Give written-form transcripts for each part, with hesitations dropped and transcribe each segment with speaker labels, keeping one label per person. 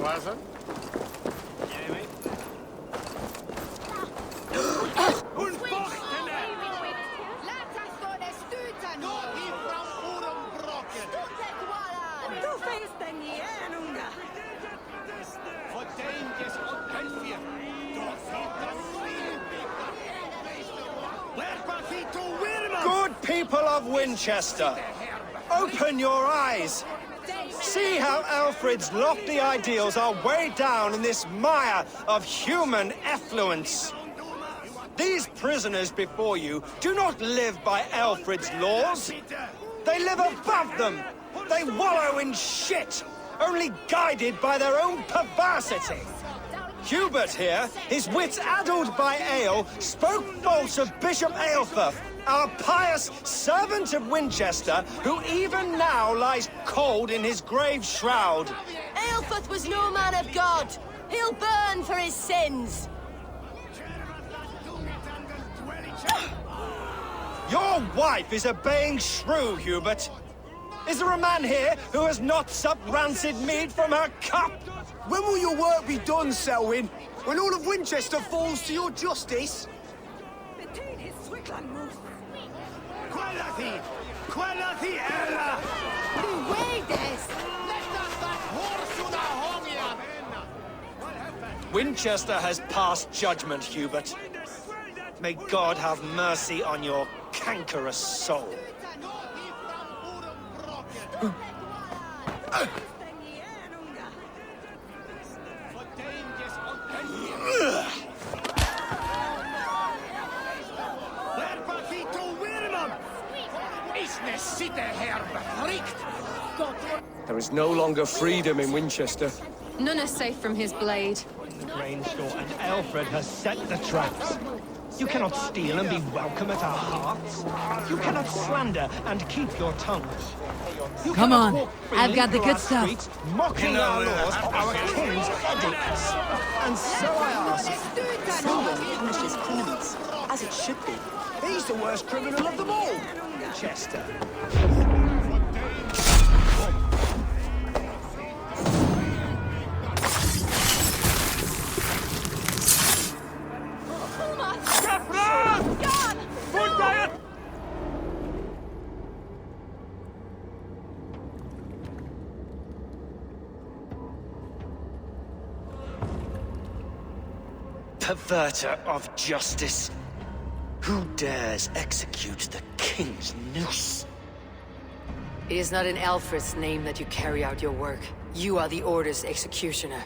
Speaker 1: Pleasant?
Speaker 2: Good people of Winchester, open your eyes. See how Alfred's lofty ideals are weighed down in this mire of human effluence. These prisoners before you do not live by Alfred's laws. They live above them. They wallow in shit, only guided by their own perversity. Hubert here, his wits addled by ale, spoke false of Bishop Aelfirth, our pious servant of Winchester, who even now lies cold in his grave shroud.
Speaker 3: Aelfirth was no man of God. He'll burn for his sins.
Speaker 2: Your wife is obeying shrew, Hubert. Is there a man here who has not supped rancid mead from her cup?
Speaker 4: When will your work be done, Selwyn? When all of Winchester falls to your justice?
Speaker 2: Winchester has passed judgment, Hubert. May God have mercy on your cankerous soul.
Speaker 4: There is no longer freedom in Winchester.
Speaker 5: None are safe from his blade.
Speaker 2: The grain store, and Alfred has set the traps. You cannot steal and be welcome at our hearts. You cannot slander and keep your tongue. You
Speaker 6: Come
Speaker 2: cannot
Speaker 6: on,
Speaker 2: walk
Speaker 6: I've
Speaker 2: freely
Speaker 6: got the
Speaker 2: through
Speaker 6: good
Speaker 2: our
Speaker 6: stuff.
Speaker 2: streets, mocking our laws, our king's edicts. And so I ask,
Speaker 7: Selwyn punishes criminals, as it should be.
Speaker 4: He's the worst criminal of them all.
Speaker 2: Chester. Perverter of justice. Who dares execute the king's noose?
Speaker 3: It is not in Alfred's name that you carry out your work. You are the Order's executioner.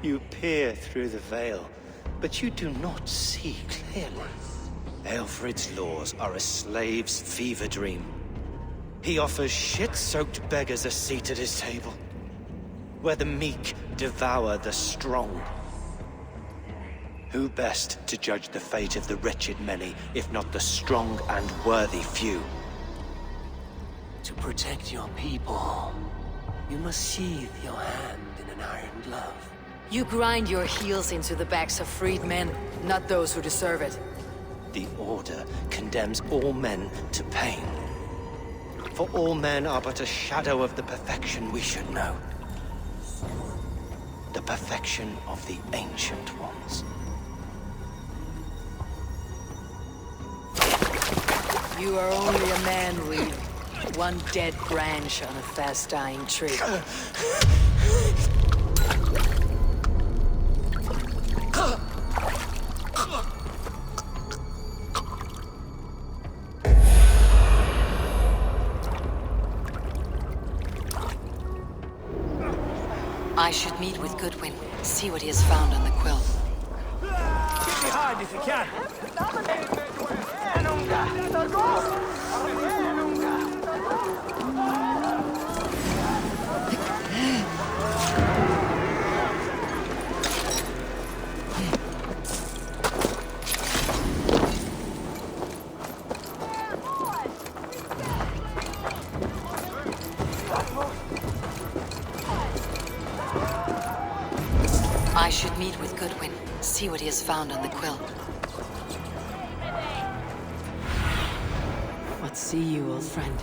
Speaker 2: You peer through the veil, but you do not see clearly. Alfred's laws are a slave's fever dream. He offers shit-soaked beggars a seat at his table, where the meek devour the strong. Who best to judge the fate of the wretched many, if not the strong and worthy few?
Speaker 7: To protect your people, you must sheathe your hand in an iron glove.
Speaker 3: You grind your heels into the backs of freed men, not those who deserve it.
Speaker 2: The Order condemns all men to pain. For all men are but a shadow of the perfection we should know. The perfection of the Ancient Ones.
Speaker 3: You are only a man, Reed. One dead branch on a fast-dying tree. I should meet with Goodwin, see what he has found on the quilt.
Speaker 4: Get behind if you can.
Speaker 3: I should meet with Goodwin, see what he has found on the quilt. What see you, old friend?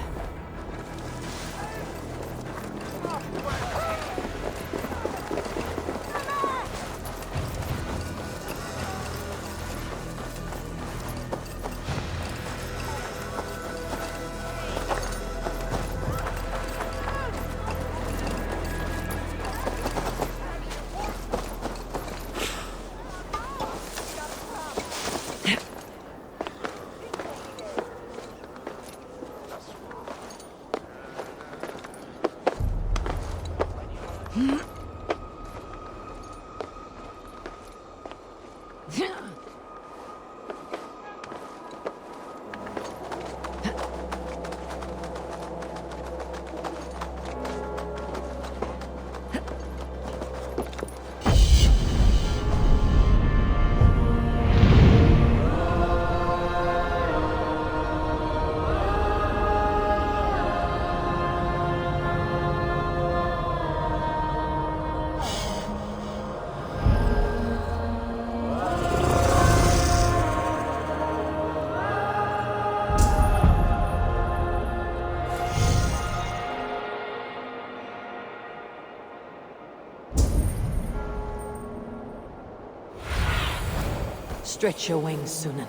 Speaker 3: Stretch your wings, Sunan.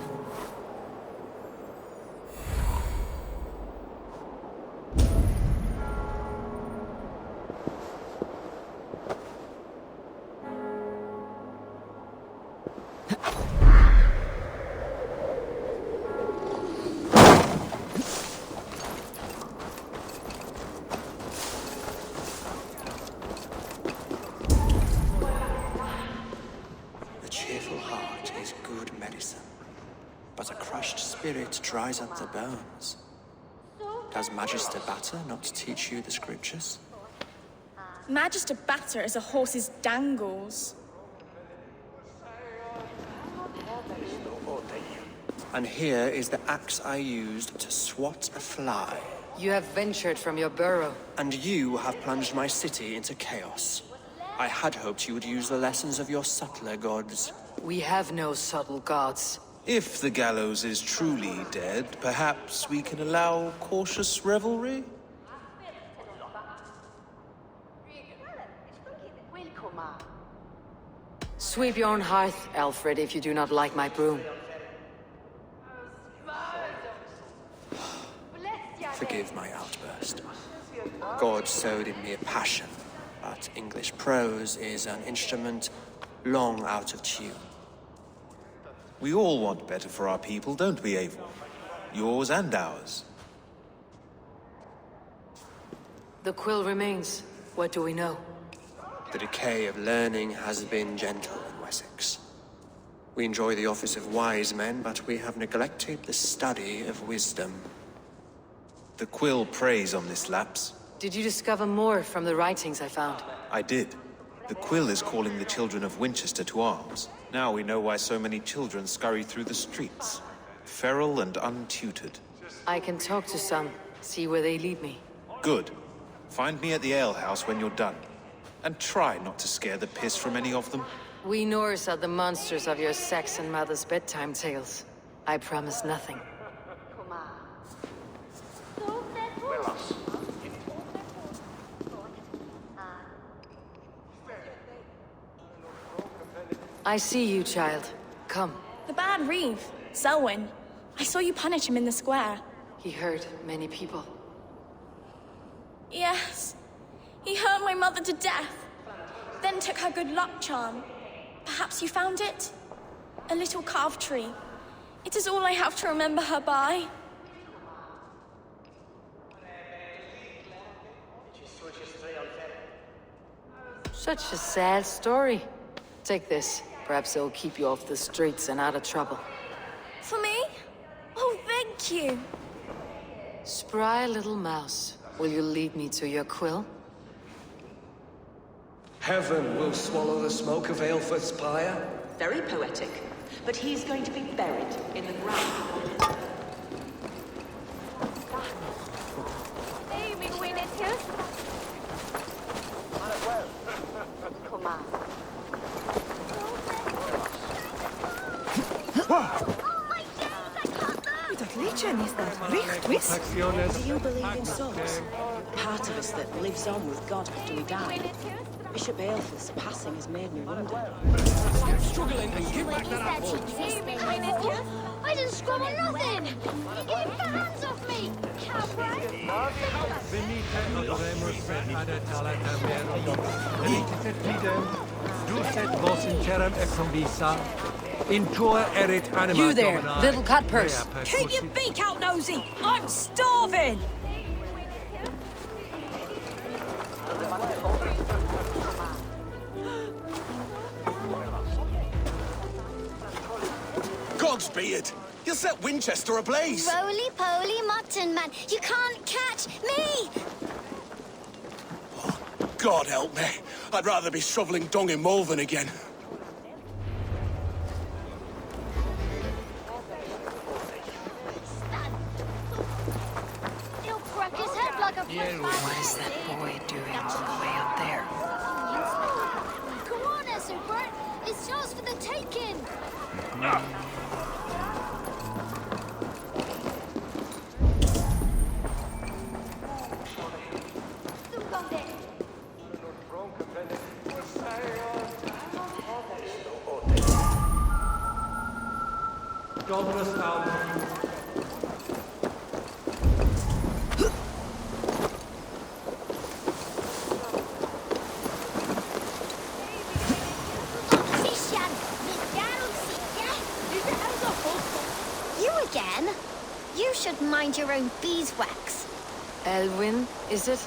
Speaker 7: A cheerful heart is good medicine, but a crushed spirit dries up the bones. Does Magister Batter not teach you the scriptures?
Speaker 1: Magister Batter is a horse's dangles.
Speaker 7: And here is the axe I used to swat a fly.
Speaker 3: You have ventured from your burrow.
Speaker 7: And you have plunged my city into chaos. I had hoped you would use the lessons of your subtler gods.
Speaker 3: We have no subtle gods.
Speaker 6: If the gallows is truly dead, perhaps we can allow cautious revelry?
Speaker 3: Sweep your own hearth, Alfred, if you do not like my broom.
Speaker 7: Forgive my outburst. God sowed in me a passion, but English prose is an instrument long out of tune.
Speaker 6: We all want better for our people, don't we, Avon? Yours and ours.
Speaker 3: The quill remains. What do we know?
Speaker 7: The decay of learning has been gentle in Wessex. We enjoy the office of wise men, but we have neglected the study of wisdom.
Speaker 6: The quill preys on this lapse.
Speaker 3: Did you discover more from the writings I found?
Speaker 6: I did. The quill is calling the children of Winchester to arms. Now we know why so many children scurry through the streets. Feral and untutored.
Speaker 3: I can talk to some, see where they lead me.
Speaker 6: Good. Find me at the alehouse when you're done. And try not to scare the piss from any of them.
Speaker 3: We Norse are the monsters of your Saxon mother's bedtime tales. I promise nothing. I see you, child. Come.
Speaker 1: The bad Reeve, Selwyn. I saw you punish him in the square.
Speaker 3: He hurt many people.
Speaker 1: Yes. He hurt my mother to death. Then took her good luck charm. Perhaps you found it? A little carved tree. It is all I have to remember her by.
Speaker 3: Such a sad story. Take this. Perhaps it'll keep you off the streets and out of trouble.
Speaker 1: For me? Oh, thank you.
Speaker 3: Spry little mouse. Will you lead me to your quill?
Speaker 8: Heaven will swallow the smoke of Aelfred's pyre.
Speaker 9: Very poetic. But he's going to be buried in the ground.
Speaker 10: Do you believe in souls? Part of us that lives on with God after we die. Bishop Aelfred's passing has made me wonder.
Speaker 8: Stop struggling and get back that apple.
Speaker 11: I didn't scrub on nothing! You get your hands off me,
Speaker 3: You there, little cut purse.
Speaker 10: Keep your beak out, nosy! I'm starving!
Speaker 4: Godspeed! You'll set Winchester ablaze!
Speaker 11: Roly-poly mutton man, you can't catch me!
Speaker 4: God help me. I'd rather be shoveling dung in Malvern again.
Speaker 11: He'll crack his head like a
Speaker 3: What is that boy doing all the way up there?
Speaker 11: Come on, Esselbert. It's yours for the taking. You again? You should mind your own beeswax.
Speaker 3: Elwyn, is it?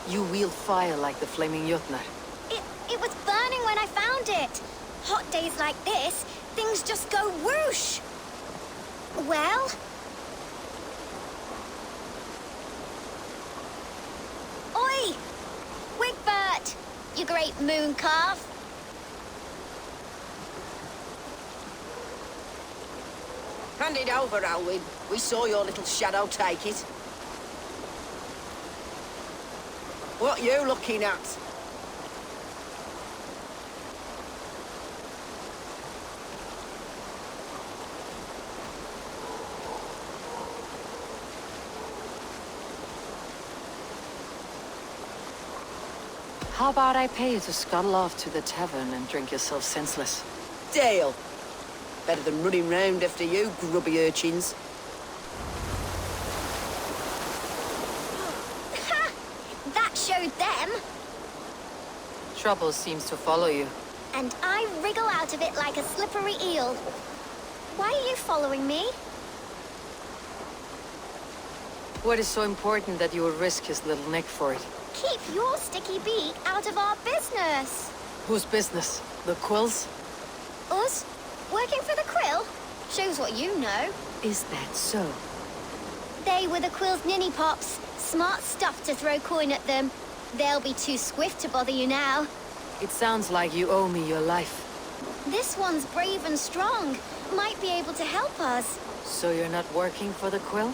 Speaker 3: You wield fire like the flaming Jotnar.
Speaker 11: It was burning when I found it. Hot days like this, things just go whoosh. Well? Oi! Wigbert! You great moon calf.
Speaker 10: Hand it over, Alwyn. We saw your little shadow take it. What you looking at?
Speaker 3: How about I pay you to scuttle off to the tavern and drink yourself senseless?
Speaker 10: Deal. Better than running round after you, grubby urchins.
Speaker 11: Ha! That showed them.
Speaker 3: Trouble seems to follow you.
Speaker 11: And I wriggle out of it like a slippery eel. Why are you following me?
Speaker 3: What is so important that you will risk his little neck for it?
Speaker 11: Keep your sticky beak out of our business.
Speaker 3: Whose business? The Quills?
Speaker 11: Us? Working for the Quill? Shows what you know.
Speaker 3: Is that so?
Speaker 11: They were the Quill's ninny pops. Smart stuff to throw coin at them. They'll be too swift to bother you now.
Speaker 3: It sounds like you owe me your life.
Speaker 11: This one's brave and strong. Might be able to help us.
Speaker 3: So you're not working for the Quill?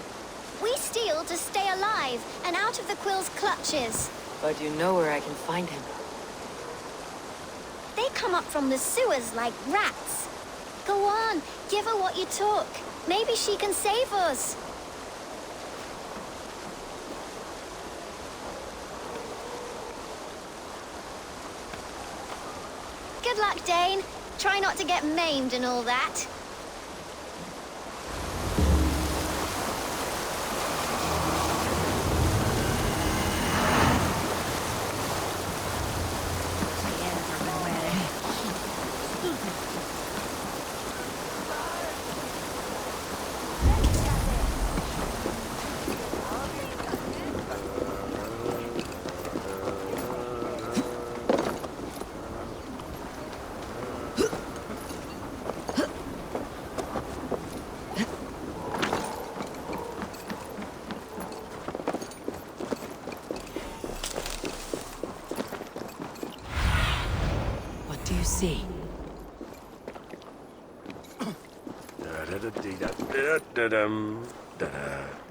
Speaker 11: We steal to stay alive and out of the Quill's clutches.
Speaker 3: But you know where I can find him.
Speaker 11: They come up from the sewers like rats. Go on, give her what you took. Maybe she can save us. Good luck, Dane. Try not to get maimed and all that.
Speaker 3: Do you see?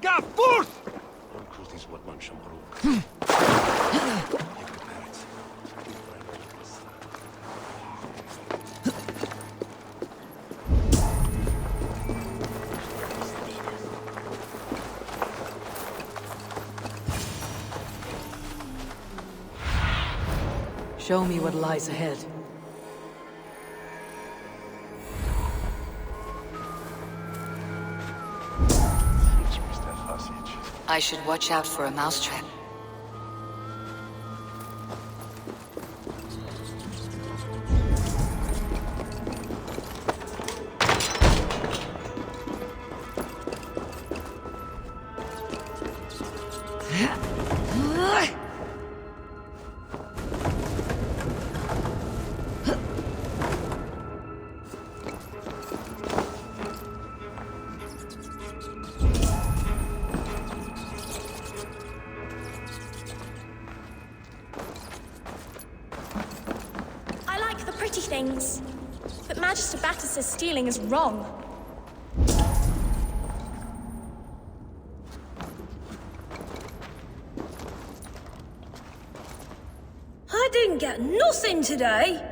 Speaker 2: Ga forth!
Speaker 3: Show me what lies ahead. I should watch out for a mousetrap.
Speaker 1: things. But Magister Batter says stealing is wrong.
Speaker 10: I didn't get nothing today.